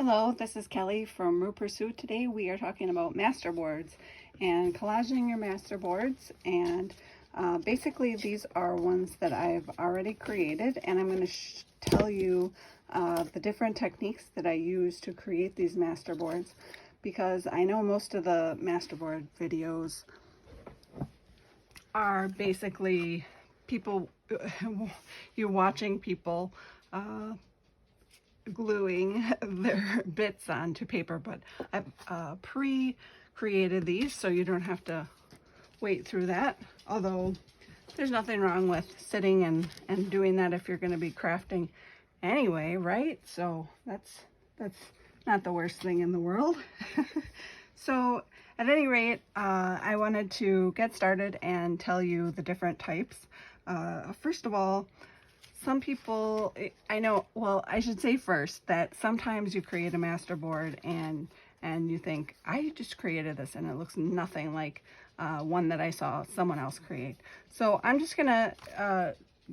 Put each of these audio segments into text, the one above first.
Hello, this is Kelly from Rue Pursuit. Today we are talking about masterboards and collaging your masterboards, and basically these are ones that I've already created, and I'm going to tell you the different techniques that I use to create these masterboards, because I know most of the masterboard videos are basically people, you're watching people gluing their bits onto paper, but I've pre-created these so you don't have to wait through that, although there's nothing wrong with sitting and doing that if you're going to be crafting anyway, right? So that's not the worst thing in the world. So at any rate, I wanted to get started and tell you the different types. First of all, some people, I know, well, I should say first that sometimes you create a masterboard and you think, I just created this and it looks nothing like one that I saw someone else create. So I'm just gonna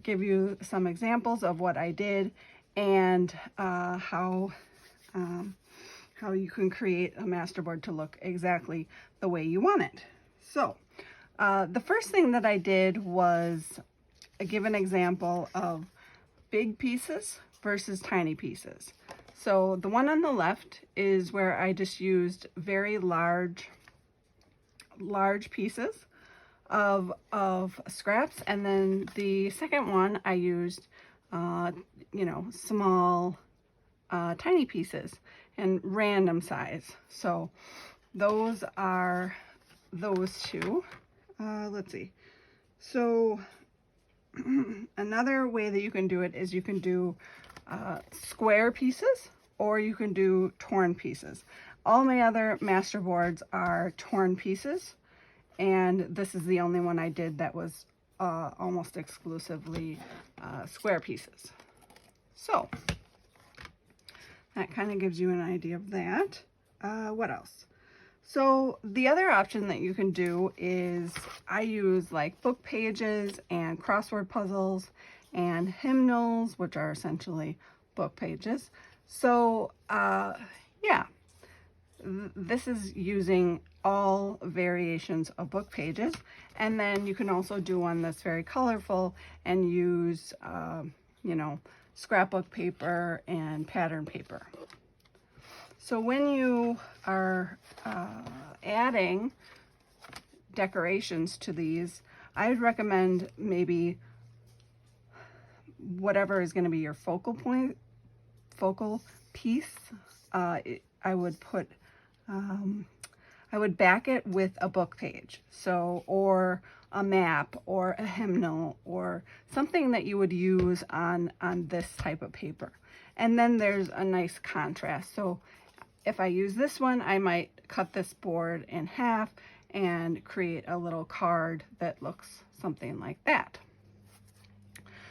give you some examples of what I did and how you can create a masterboard to look exactly the way you want it. So the first thing that I did was give an example of big pieces versus tiny pieces. So the one on the left is where I just used very large pieces of scraps, and then the second one I used small tiny pieces and random size. So those are those two. Let's see. So another way that you can do it is you can do square pieces, or you can do torn pieces. All my other masterboards are torn pieces, and this is the only one I did that was almost exclusively square pieces. So that kind of gives you an idea of that. What else? So the other option that you can do is I use like book pages and crossword puzzles and hymnals, which are essentially book pages. So yeah, this is using all variations of book pages. And then you can also do one that's very colorful and use, scrapbook paper and pattern paper. So when you are adding decorations to these, I would recommend maybe whatever is going to be your focal piece. I would put, I would back it with a book page, so, or a map or a hymnal or something that you would use on this type of paper. And then there's a nice contrast. So if I use this one, I might cut this board in half and create a little card that looks something like that.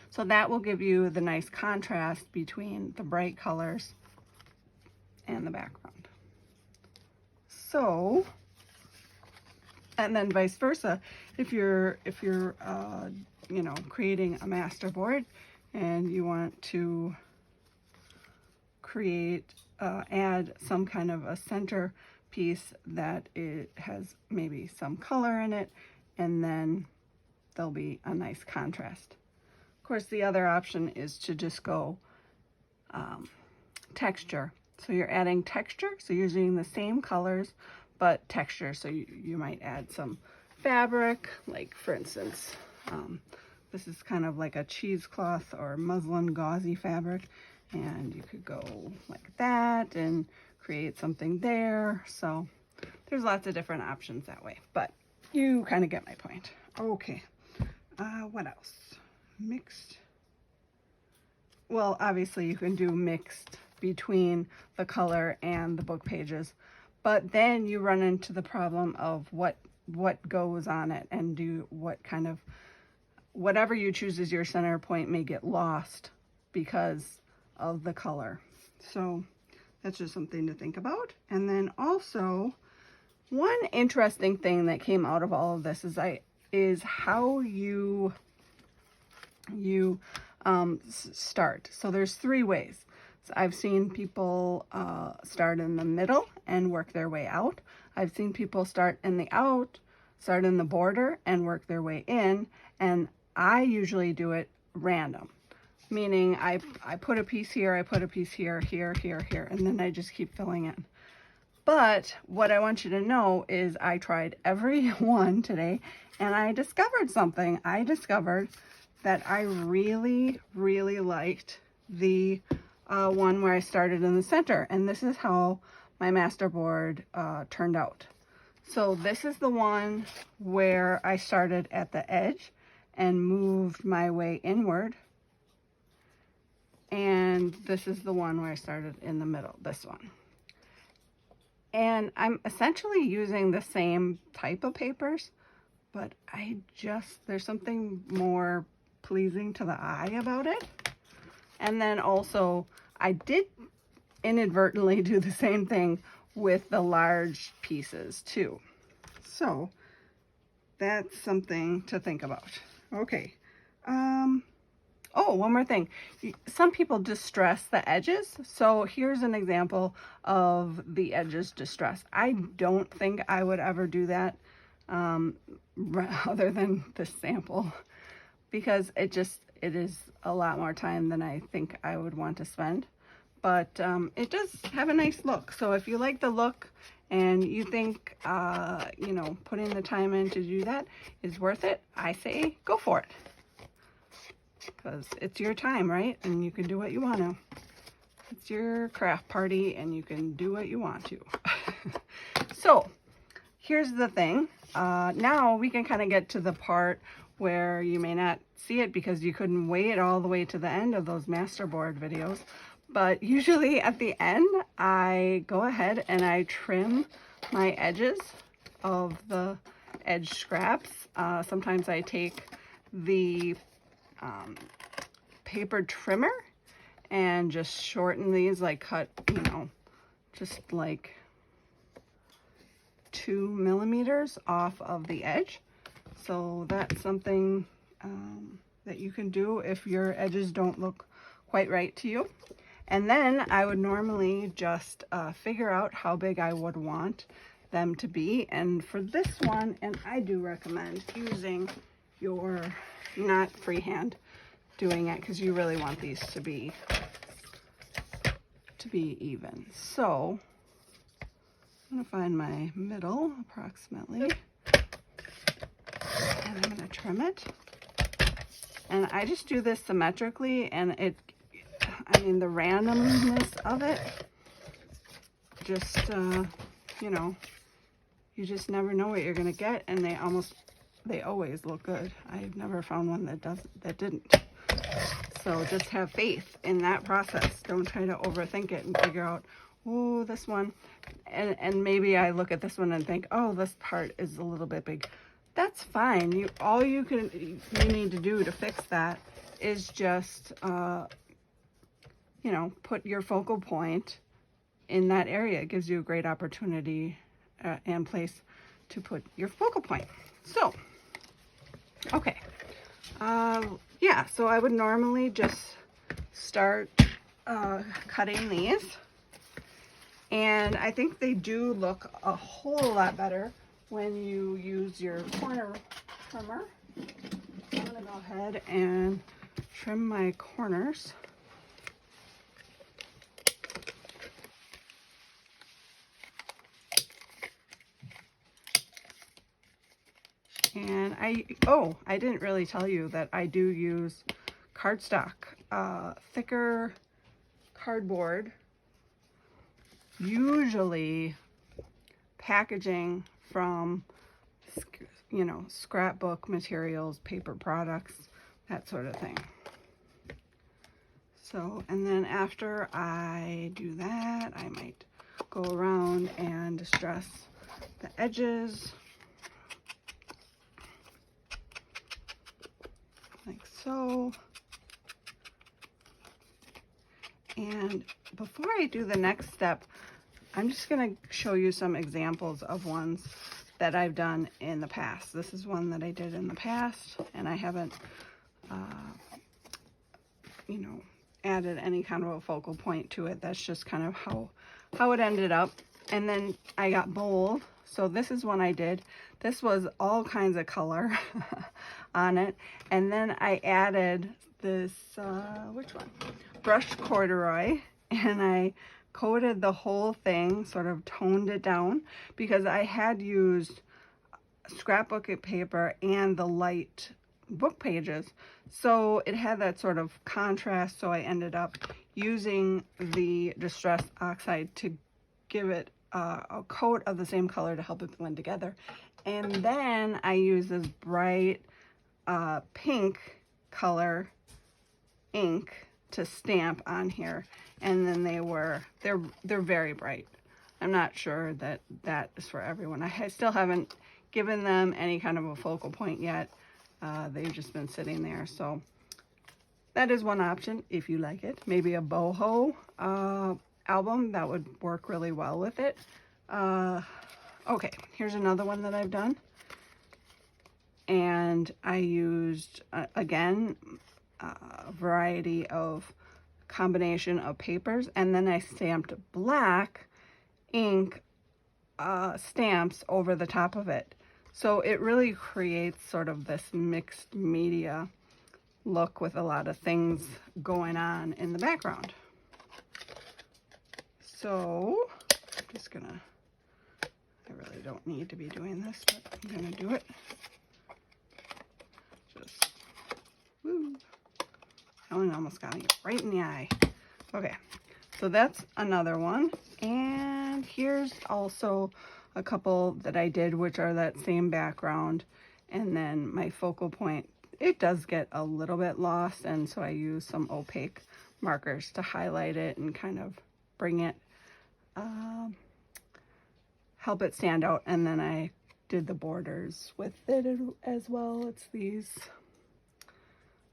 So that will give you the nice contrast between the bright colors and the background. So, and then vice versa, if you're creating a masterboard and you want to create add some kind of a center piece that it has maybe some color in it, and then there'll be a nice contrast. Of course, the other option is to just go texture. So you're adding texture, so you're using the same colors but texture. So you might add some fabric, like for instance, this is kind of like a cheesecloth or muslin gauzy fabric, and you could go like that and create something there. So there's lots of different options that way, but you kind of get my point. Okay, what else? Mixed. Well, obviously you can do mixed between the color and the book pages, but then you run into the problem of what goes on it, and do what kind of, whatever you choose as your center point may get lost because of the color. So that's just something to think about. And then also, one interesting thing that came out of all of this is how you start. So there's three ways. So I've seen people start in the middle and work their way out. I've seen people start in the border and work their way in, and I usually do it random. Meaning I put a piece here, I put a piece here, here, and then I just keep filling in. But what I want you to know is I tried every one today and I discovered something. I discovered that I really, really liked the one where I started in the center. And this is how my Masterboard turned out. So this is the one where I started at the edge and moved my way inward. And this is the one where I started in the middle, this one. And I'm essentially using the same type of papers, but there's something more pleasing to the eye about it. And then also, I did inadvertently do the same thing with the large pieces too. So that's something to think about. Okay. Oh, one more thing. Some people distress the edges. So here's an example of the edges distressed. I don't think I would ever do that other than this sample, because it is a lot more time than I think I would want to spend. But it does have a nice look. So if you like the look and you think, you know, putting the time in to do that is worth it, I say go for it. Because it's your time, right? And you can do what you want to. It's your craft party and you can do what you want to. So here's the thing. Now we can kind of get to the part where you may not see it because you couldn't wait all the way to the end of those Masterboard videos. But usually at the end, I go ahead and I trim my edges of the edge scraps. Sometimes I take the paper trimmer and just shorten these, like cut, you know, just like 2 millimeters off of the edge. So that's something that you can do if your edges don't look quite right to you. And then I would normally just figure out how big I would want them to be. And for this one, and I do recommend using your, not freehand doing it, because you really want these to be even. So I'm gonna find my middle approximately, and I'm gonna trim it. And I just do this symmetrically, and I mean, the randomness of it, just, you know, you just never know what you're gonna get, and they always look good. I've never found one that didn't. So just have faith in that process. Don't try to overthink it and figure out, oh, this one, and maybe I look at this one and think, oh, this part is a little bit big. That's fine. All you need to do to fix that is just, you know, put your focal point in that area. It gives you a great opportunity and place to put your focal point. So, okay. Yeah, so I would normally just start cutting these. And I think they do look a whole lot better when you use your corner trimmer. I'm gonna go ahead and trim my corners. And I didn't really tell you that I do use cardstock, thicker cardboard, usually packaging from, you know, scrapbook materials, paper products, that sort of thing. So, and then after I do that, I might go around and distress the edges. Like so. And before I do the next step, I'm just going to show you some examples of ones that I've done in the past. This is one that I did in the past, and I haven't, you know, added any kind of a focal point to it. That's just kind of how it ended up. And then I got bold. So this is one I did. This was all kinds of color on it. And then I added this, which one? Brushed corduroy. And I coated the whole thing, sort of toned it down, because I had used scrapbook paper and the light book pages. So it had that sort of contrast. So I ended up using the Distress Oxide to give it a coat of the same color to help it blend together. And then I use this bright pink color ink to stamp on here. And then they're very bright. I'm not sure that that is for everyone. I still haven't given them any kind of a focal point yet. They've just been sitting there. So that is one option if you like it. Maybe a boho album, that would work really well with it. Okay, here's another one that I've done. And I used, again, a variety of combination of papers. And then I stamped black ink stamps over the top of it. So it really creates sort of this mixed media look with a lot of things going on in the background. So I'm just gonna, I really don't need to be doing this, but I'm gonna do it. Just, woo. That one almost got me right in the eye. Okay, so that's another one. And here's also a couple that I did, which are that same background. And then my focal point, it does get a little bit lost. And so I use some opaque markers to highlight it and kind of bring it, help it stand out. And then I did the borders with it as well. It's these,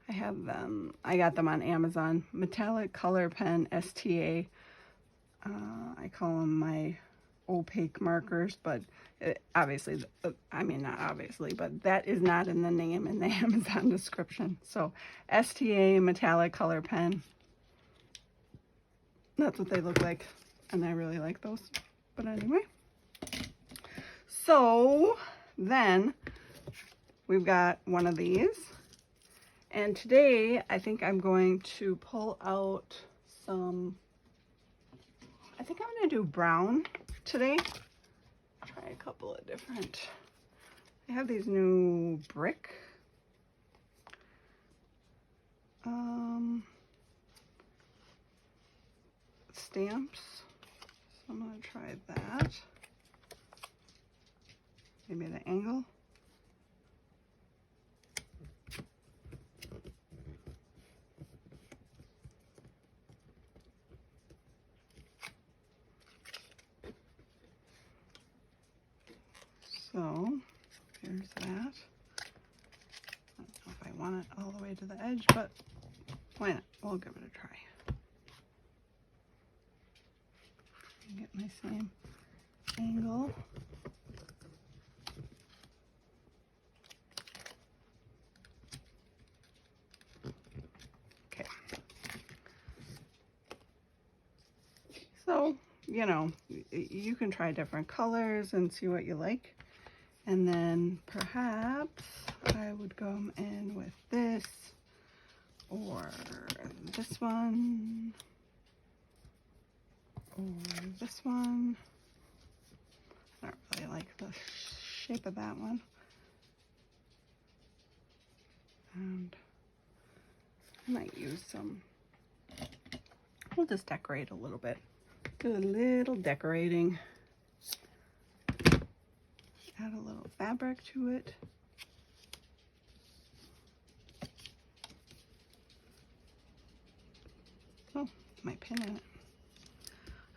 I have them, I got them on Amazon, metallic color pen STA. I call them my opaque markers, but obviously, I mean, not obviously, but that is not in the name in the Amazon description. So STA metallic color pen, that's what they look like. And I really like those. But anyway, so then we've got one of these. And today I think I'm going to pull out some, I think I'm going to do brown today. Try a couple of different, I have these new brick stamps. So I'm going to try that. Maybe the angle. So here's that. I don't know if I want it all the way to the edge, but why not? We'll give it a try. Get my same angle. Okay. So, you know, you can try different colors and see what you like. And then perhaps I would go in with this or this one or this one. I don't really like the shape of that one. And I might use some, we'll just decorate a little bit. Do a little decorating. Add a little fabric to it. Oh, my pin in it.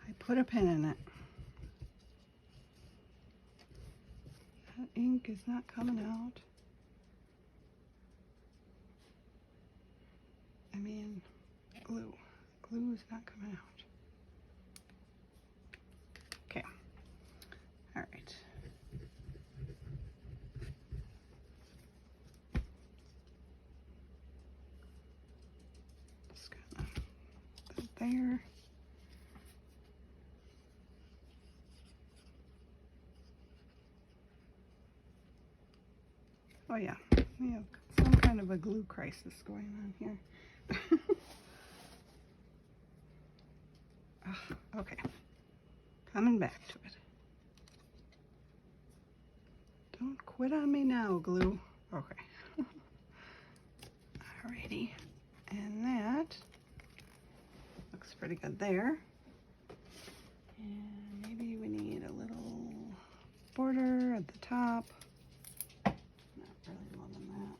I put a pin in it. That ink is not coming out. I mean, glue. Glue is not coming out. Okay. All right. Just gonna Oh yeah, we have some kind of a glue crisis going on here. Okay, coming back to it. Don't quit on me now, glue. Okay. Alrighty, and that looks pretty good there. And maybe we need a little border at the top. Not really loving that.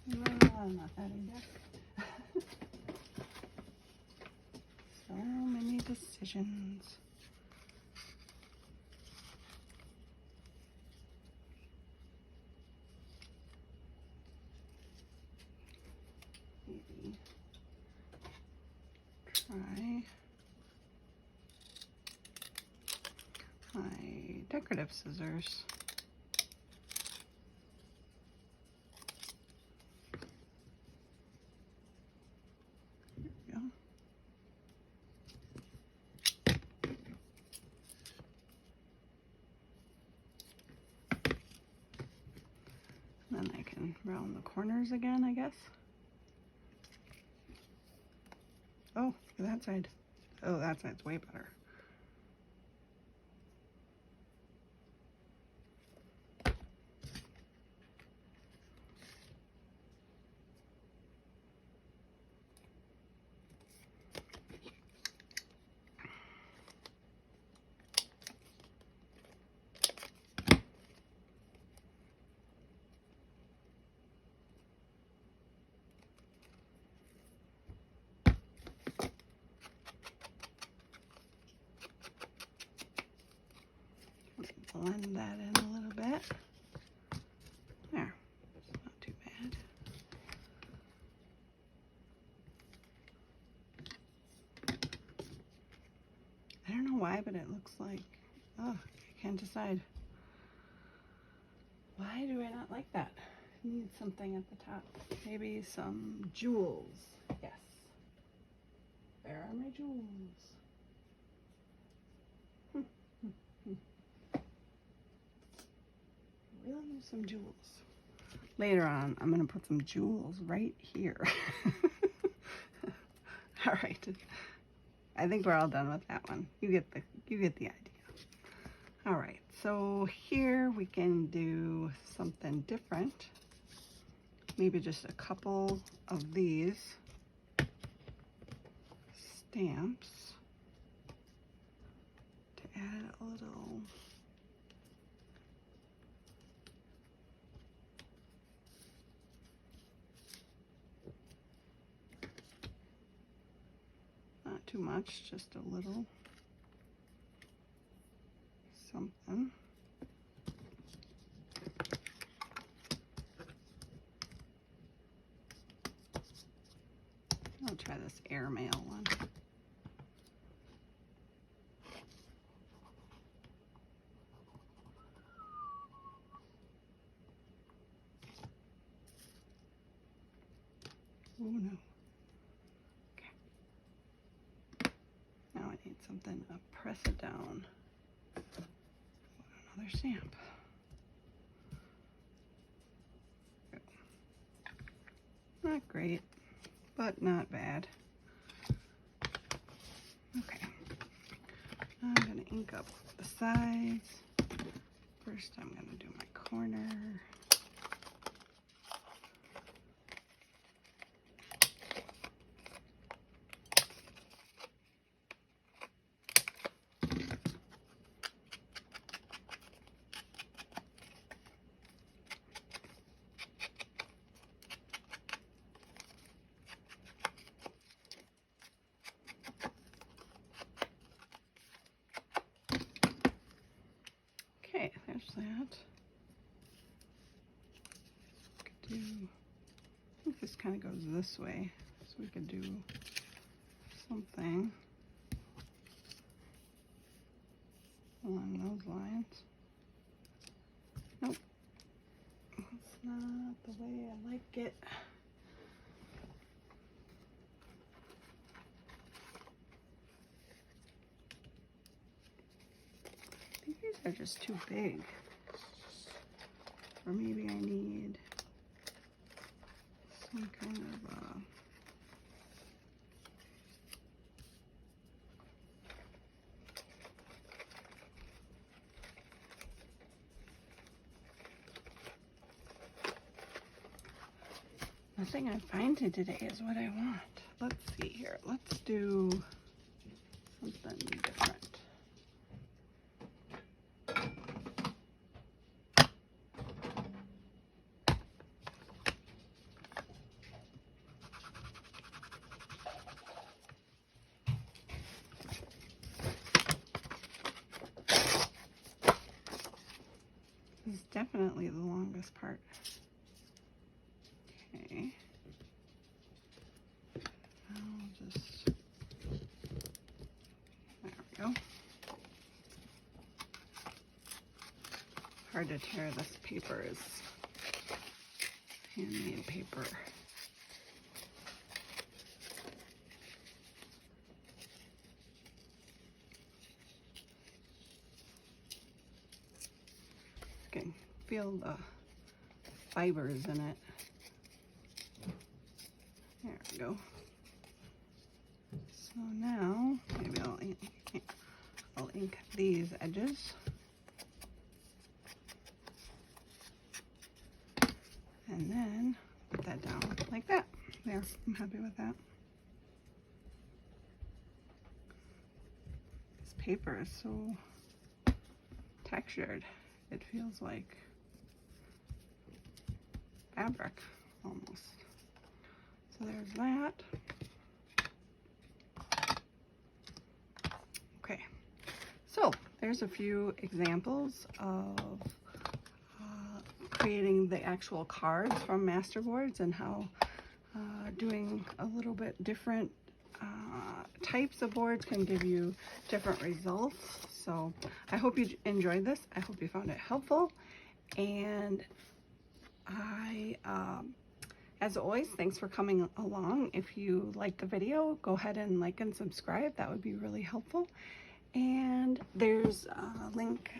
No, not that either. So many decisions. Maybe try my decorative scissors. There we go. Then I can round the corners again, I guess. Oh, look at that side. Oh, that side's way better. Blend that in a little bit. There, it's not too bad. I don't know why, but it looks like, oh, I can't decide. Why do I not like that? I need something at the top. Maybe some jewels. Yes. Where are my jewels? Really use some jewels. Later on, I'm going to put some jewels right here. All right. I think we're all done with that one. You get the idea. All right. So here we can do something different. Maybe just a couple of these stamps to add a little not too much, just a little something. I'll try this airmail one. Oh no. Okay. Now I need something to press it down. Another stamp. Not great, but not bad. Okay. I'm going to ink up the sides. First I'm going to do my corner. Okay, there's that. Could do, I think this kind of goes this way, so we could do something along those lines. Nope, that's not the way I like it. they're just too big. Or maybe I need some kind of nothing I'm finding today is what I want. Let's see here. Let's do something different. This is definitely the longest part. Okay. I'll just, there we go. Hard to tear this paper, is handmade paper. You can feel the fibers in it. There we go. So now, maybe I'll ink these edges. And then put that down like that. There, I'm happy with that. This paper is so textured. It feels like fabric almost. So there's that. Okay, so there's a few examples of creating the actual cards from Masterboards and how doing a little bit different types of boards can give you different results. So I hope you enjoyed this. I hope you found it helpful. And as always, thanks for coming along. If you liked the video, go ahead and like and subscribe. That would be really helpful. And there's a link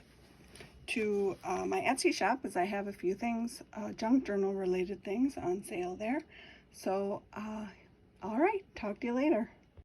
to my Etsy shop, as I have a few things, junk journal related things on sale there. So, all right, talk to you later.